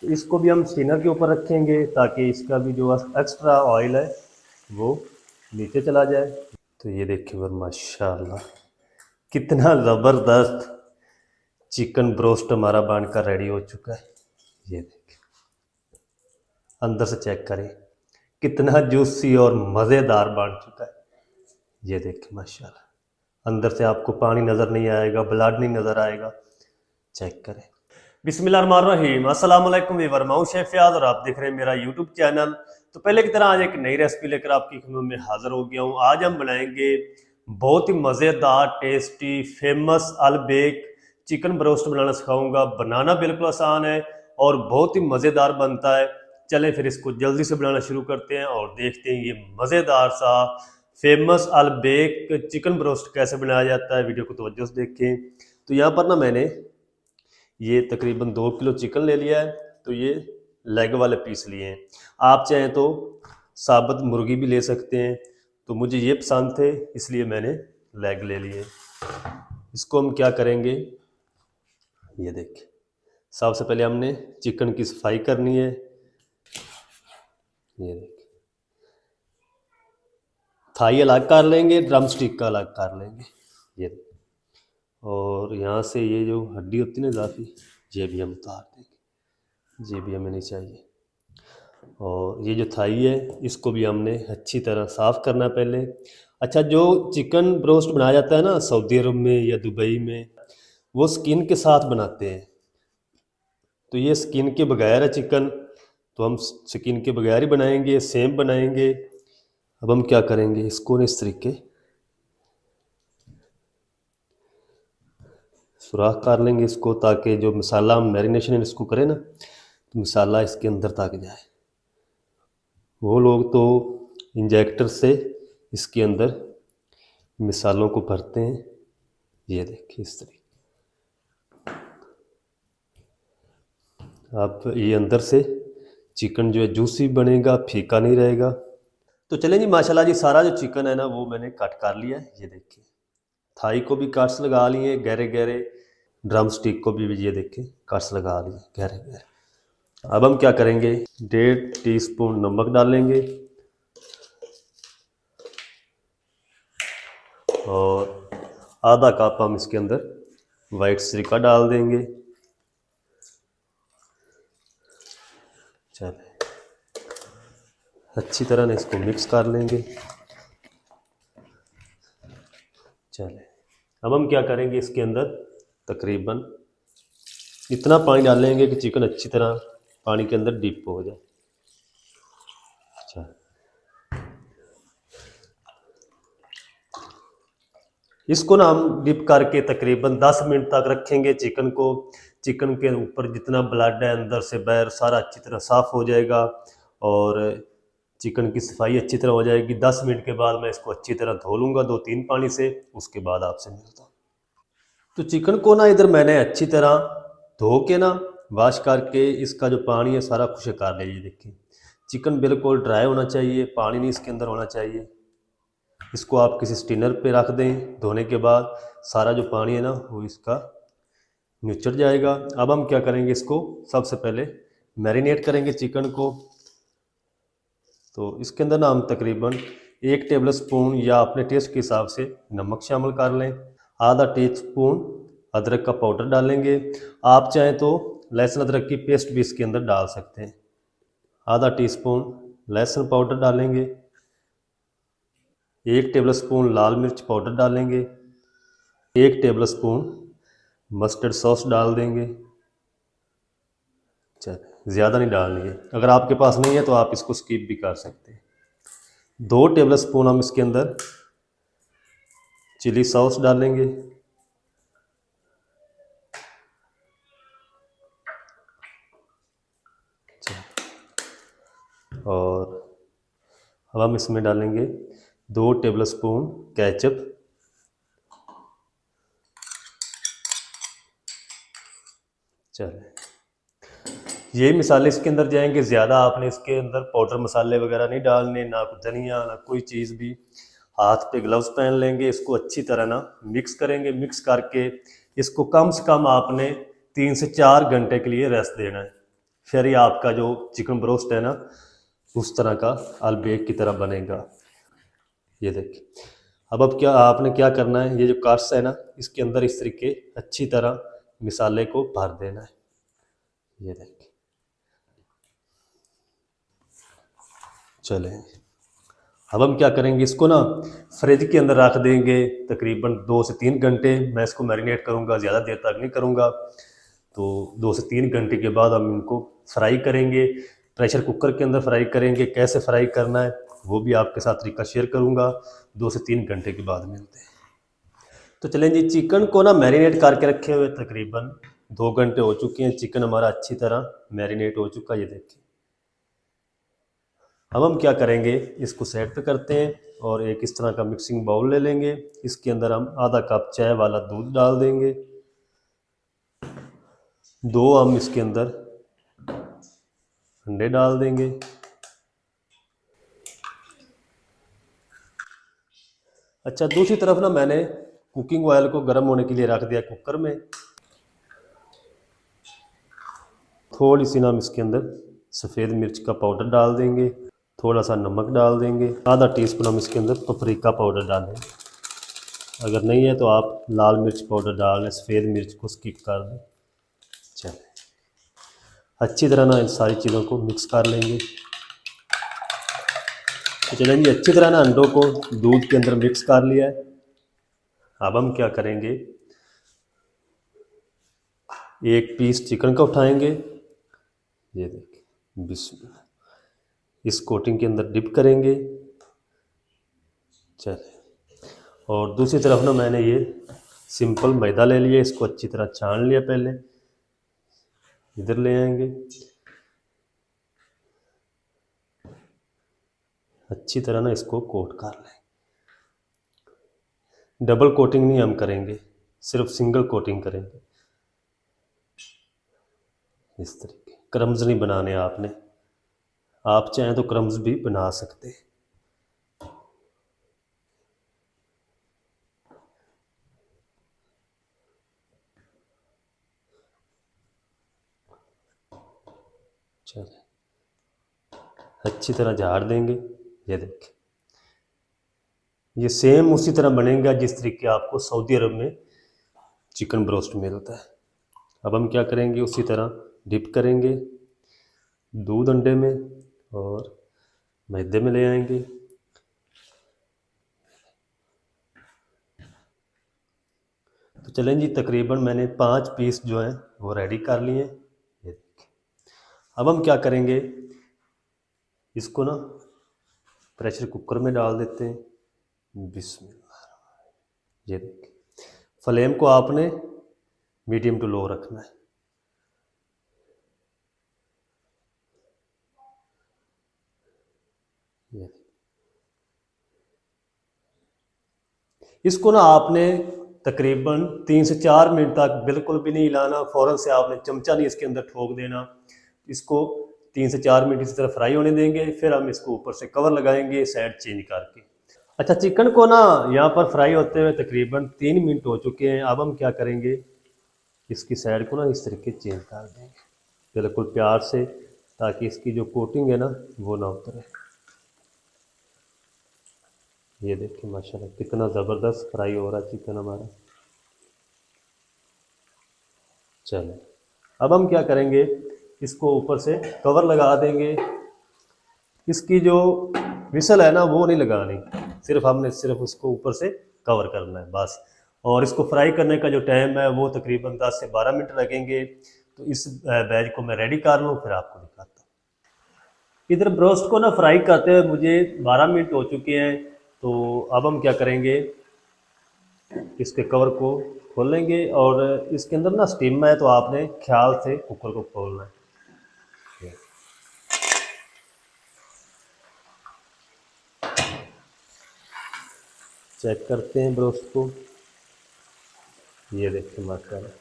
तो इसको भी हम स्टीनर के ऊपर रखेंगे ताकि इसका भी जो एक्स्ट्रा ऑयल है वो नीचे चला जाए। तो ये देखिए फिर माशाल्लाह कितना ज़बरदस्त चिकन ब्रोस्ट हमारा बनकर रेडी हो चुका है। ये देखिए अंदर से चेक करें कितना जूसी और मज़ेदार बन चुका है। ये देखिए माशाल्लाह अंदर से आपको पानी नज़र नहीं आएगा, ब्लड नहीं नज़र आएगा। चेक करें। बिस्मिल्लाहिर्रहमानिर्रहीम, अस्सलाम वालेकुम व्यूअर, मैं हूं शेफ फयाज और आप देख रहे हैं मेरा यूट्यूब चैनल। तो पहले की तरह आज एक नई रेसिपी लेकर आपकी खिदमत में हाजिर हो गया हूं। आज हम बनाएंगे बहुत ही मज़ेदार, tasty, famous Albaik chicken broast बनाना सिखाऊंगा। बनाना बिल्कुल आसान है और बहुत ही मज़ेदार बनता है। चलें फिर इसको जल्दी से बनाना शुरू करते हैं और देखते हैं ये मज़ेदार सा फेमस अलबेक चिकन ब्रोस्ट कैसे बनाया जाता है। वीडियो को तवज्जो से देखें। तो यहाँ पर ना मैंने ये तकरीबन 2 किलो चिकन ले लिया है। तो ये लेग वाले पीस लिए हैं। आप चाहें तो साबुत मुर्गी भी ले सकते हैं। तो मुझे ये पसंद थे इसलिए मैंने लेग ले लिए। इसको हम क्या करेंगे, ये देखिए सबसे पहले हमने चिकन की सफाई करनी है। ये देखिए थाई अलग कर लेंगे, ड्रम स्टिक का अलग कर लेंगे। ये देखिए और यहाँ से ये जो हड्डी होती है ना इजाफी, ये भी हम उतार देंगे, ये भी हमें नहीं चाहिए। और ये जो थाई है इसको भी हमने अच्छी तरह साफ़ करना पहले। अच्छा, जो चिकन ब्रोस्ट बनाया जाता है ना सऊदी अरब में या दुबई में, वो स्किन के साथ बनाते हैं। तो ये स्किन के बगैर है चिकन, तो हम स्किन के बगैर ही बनाएंगे, सेम बनाएंगे। अब हम क्या करेंगे, इसको ना इस तरीके सुराख कर लेंगे इसको, ताकि जो मसाला हम मैरिनेशन इसको करें ना तो मसाला इसके अंदर तक जाए। वो लोग तो इंजेक्टर से इसके अंदर मिसालों को भरते हैं। ये देखिए इस तरीके आप ये अंदर से चिकन जो है जूसी बनेगा, फीका नहीं रहेगा। तो चलें जी, माशाल्लाह जी सारा जो चिकन है ना वो मैंने कट कर लिया है। ये देखिए थाई को भी कट्स लगा लिए गहरे गहरे, ड्रम स्टिक को भी ये देखिए कट्स लगा लिए गहरे गहरे। अब हम क्या करेंगे, 1.5 टीस्पून नमक डालेंगे और आधा कप हम इसके अंदर वाइट सिरका डाल देंगे। चले अच्छी तरह से इसको मिक्स कर लेंगे। चले अब हम क्या करेंगे, इसके अंदर तकरीबन इतना पानी डालेंगे कि चिकन अच्छी तरह पानी के अंदर डिप हो जाए। अच्छा, इसको ना हम डिप करके तकरीबन 10 मिनट तक रखेंगे चिकन को। चिकन के ऊपर जितना ब्लड है अंदर से बाहर सारा अच्छी तरह साफ़ हो जाएगा और चिकन की सफाई अच्छी तरह हो जाएगी। 10 मिनट के बाद मैं इसको अच्छी तरह धो लूँगा 2-3 पानी से, उसके बाद आपसे मिलता हूँ। तो चिकन को ना इधर मैंने अच्छी तरह धो के ना वॉश करके इसका जो पानी है सारा खुश कर लिया। देखिए चिकन बिल्कुल ड्राई होना चाहिए, पानी नहीं इसके अंदर होना चाहिए। इसको आप किसी स्टिनर पे रख दें, धोने के बाद सारा जो पानी है ना वो इसका निचड़ जाएगा। अब हम क्या करेंगे, इसको सबसे पहले मैरिनेट करेंगे चिकन को। तो इसके अंदर ना हम तकरीबन 1 टेबल स्पून या अपने टेस्ट के हिसाब से नमक शामिल कर लें। आधा टीस्पून अदरक का पाउडर डालेंगे। आप चाहें तो लहसुन अदरक की पेस्ट भी इसके अंदर डाल सकते हैं। आधा टीस्पून लहसुन पाउडर डालेंगे। 1 टेबल स्पून लाल मिर्च पाउडर डालेंगे। 1 टेबल स्पून मस्टर्ड सॉस डाल देंगे। चलिए ज़्यादा नहीं डालनी है, अगर आपके पास नहीं है तो आप इसको स्किप भी कर सकते हैं। 2 टेबल स्पून हम इसके अंदर चिली सॉस डालेंगे। और अब हम इसमें डालेंगे 2 टेबल स्पून केचप। चलिए ये मसाले इसके अंदर जाएंगे। ज़्यादा आपने इसके अंदर पाउडर मसाले वगैरह नहीं डालने, ना धनिया ना कोई चीज़ भी। हाथ पे ग्लव्स पहन लेंगे, इसको अच्छी तरह ना मिक्स करेंगे। मिक्स करके इसको कम से कम आपने 3 से 4 घंटे के लिए रेस्ट देना है। फिर ये आपका जो चिकन ब्रोस्ट है ना उस तरह का अलबेक की तरह बनेगा। ये देखिए। अब क्या आपने क्या करना है, ये जो कार्स है ना इसके अंदर इस तरीके अच्छी तरह मिसाले को भर देना है। ये देखिए। चले अब हम क्या करेंगे, इसको ना फ्रिज के अंदर रख देंगे तकरीबन 2 से 3 घंटे। मैं इसको मैरिनेट करूँगा, ज़्यादा देर तक नहीं करूँगा। तो 2 से 3 घंटे के बाद हम इनको फ्राई करेंगे। प्रेशर कुकर के अंदर फ्राई करेंगे। कैसे फ्राई करना है वो भी आपके साथ तरीका शेयर करूँगा। 2 से 3 घंटे के बाद मिलते हैं। तो चलें जी, चिकन को ना मैरिनेट करके रखे हुए तकरीबन 2 घंटे हो चुके हैं। चिकन हमारा अच्छी तरह मैरिनेट हो चुका है, ये देखिए। अब हम क्या करेंगे, इसको साइड पे करते हैं और एक इस तरह का मिक्सिंग बाउल ले लेंगे। इसके अंदर हम आधा कप चाय वाला दूध डाल देंगे। 2 हम इसके अंदर अंडे डाल देंगे। अच्छा, दूसरी तरफ ना मैंने कुकिंग ऑयल को गर्म होने के लिए रख दिया कुकर में। थोड़ी सी ना हम इसके अंदर सफ़ेद मिर्च का पाउडर डाल देंगे। थोड़ा सा नमक डाल देंगे। आधा टीस्पून हम इसके अंदर पपरिका पाउडर डालेंगे। अगर नहीं है तो आप लाल मिर्च पाउडर डाल लें, सफ़ेद मिर्च को स्किप कर दें। चलें, अच्छी तरह ना इन सारी चीज़ों को मिक्स कर लेंगे। तो चलें जी, अच्छी तरह ना अंडों को दूध के अंदर मिक्स कर लिया है। अब हम क्या करेंगे, एक पीस चिकन का उठाएंगे। ये देखिए, बिस्मिल्लाह, इस कोटिंग के अंदर डिप करेंगे। चलें, और दूसरी तरफ ना मैंने ये सिंपल मैदा ले लिया, इसको अच्छी तरह छान लिया। पहले इधर ले आएंगे, अच्छी तरह ना इसको कोट कर लें। डबल कोटिंग नहीं हम करेंगे, सिर्फ सिंगल कोटिंग करेंगे। इस तरीके क्रम्स नहीं बनाने आपने, आप चाहें तो क्रम्स भी बना सकते हैं। चलें, अच्छी तरह झाड़ देंगे। ये देखिए, ये सेम उसी तरह बनेगा जिस तरीके आपको सऊदी अरब में चिकन ब्रोस्ट मिलता है। अब हम क्या करेंगे, उसी तरह डिप करेंगे दूध अंडे में और मैदे में ले आएंगे। तो चलें जी, तकरीबन मैंने 5 पीस जो हैं वो रेडी कर लिए हैं। ये देखिए। अब हम क्या करेंगे, इसको ना प्रेशर कुकर में डाल देते हैं। बिस्मिल्लाह। ये देखिए, फ्लेम को आपने मीडियम टू लो रखना है। ये इसको ना आपने तकरीबन 3 से 4 मिनट तक बिल्कुल भी नहीं हिलाना। फ़ौरन से आपने चमचा नहीं इसके अंदर ठोक देना। इसको 3 से 4 मिनट इसी तरह फ्राई होने देंगे। फिर हम इसको ऊपर से कवर लगाएंगे साइड चेंज करके। अच्छा, चिकन को ना यहाँ पर फ्राई होते हुए तकरीबन 3 मिनट हो चुके हैं। अब हम क्या करेंगे, इसकी साइड को ना इस तरीके चेंज कर देंगे बिल्कुल प्यार से, ताकि इसकी जो कोटिंग है ना वो ना उतरे। ये देखिए माशाल्लाह कितना ज़बरदस्त फ्राई हो रहा है चिकन हमारा। चलें, अब हम क्या करेंगे, इसको ऊपर से कवर लगा देंगे। इसकी जो विसल है ना वो नहीं लगानी, सिर्फ उसको ऊपर से कवर करना है बस। और इसको फ्राई करने का जो टाइम है वो तकरीबन 10 से 12 मिनट लगेंगे। तो इस बैच को मैं रेडी कर लूँ फिर आपको दिखाता हूँ। इधर ब्रोस्ट को ना फ्राई करते हुए मुझे 12 मिनट हो चुके हैं। तो अब हम क्या करेंगे, इसके कवर को खोलेंगे और इसके अंदर ना स्टीम है, तो आपने ख्याल से कुकर को खोलना है। चेक करते हैं ब्रोस्ट को। ये देखिए माशाल्लाह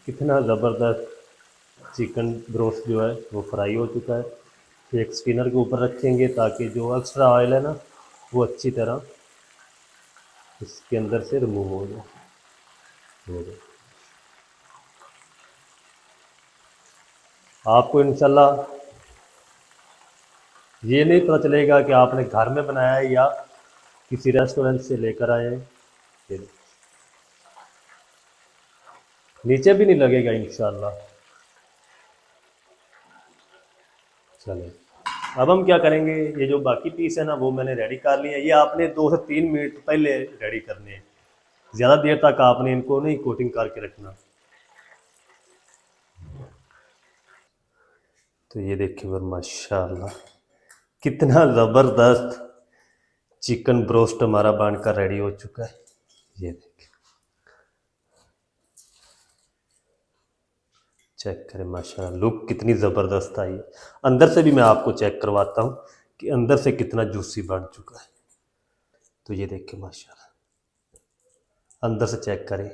कितना ज़बरदस्त चिकन ब्रोस्ट जो है वो फ्राई हो चुका है। एक स्पिनर के ऊपर रखेंगे ताकि जो एक्स्ट्रा ऑयल है ना वो अच्छी तरह इसके अंदर से रिमूव हो जाए। ये देखिए। आपको इंशाल्लाह ये नहीं पता चलेगा कि आपने घर में बनाया है या किसी रेस्टोरेंट से लेकर आए हैं। ये नीचे भी नहीं लगेगा इंशाल्लाह। चले, अब हम क्या करेंगे, ये जो बाकी पीस है ना वो मैंने रेडी कर लिए हैं। ये आपने 2 से 3 मिनट पहले रेडी करने हैं, ज़्यादा देर तक आपने इनको नहीं कोटिंग करके रखना। तो ये देखिए और माशाल्लाह कितना ज़बरदस्त चिकन ब्रोस्ट हमारा बनकर रेडी हो चुका है। ये देखिए, चेक करें माशाल्लाह, लुक कितनी ज़बरदस्त आई है। अंदर से भी मैं आपको चेक करवाता हूँ कि अंदर से कितना जूसी बन चुका है। तो ये देखिए माशाल्लाह, अंदर से चेक करें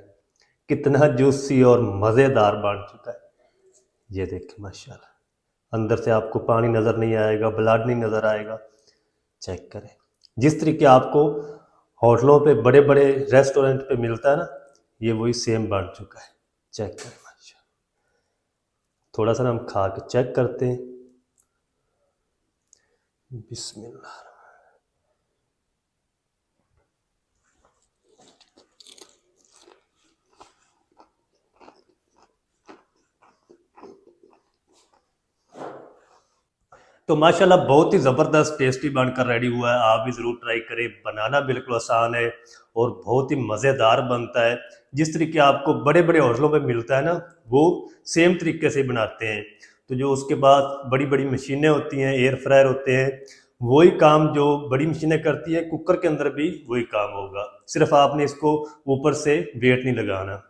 कितना जूसी और मज़ेदार बन चुका है। ये देखिए माशाल्लाह, अंदर से आपको पानी नज़र नहीं आएगा, ब्लड नहीं नज़र आएगा। चेक करें, जिस तरीके आपको होटलों पे बड़े बड़े रेस्टोरेंट पे मिलता है ना, ये वही सेम बन चुका है। चेक करें माशाल्लाह, थोड़ा सा ना हम खा के चेक करते हैं। बिस्मिल्लाह। तो माशाल्लाह बहुत ही ज़बरदस्त टेस्टी बनकर रेडी हुआ है। आप भी ज़रूर ट्राई करें, बनाना बिल्कुल आसान है और बहुत ही मज़ेदार बनता है। जिस तरीके आपको बड़े बड़े होटलों में मिलता है ना, वो सेम तरीके से बनाते हैं। तो जो उसके बाद बड़ी बड़ी मशीनें होती हैं, एयर फ्रायर होते हैं, वही काम जो बड़ी मशीनें करती हैं, कुकर के अंदर भी वही काम होगा। सिर्फ आपने इसको ऊपर से वेट नहीं लगाना।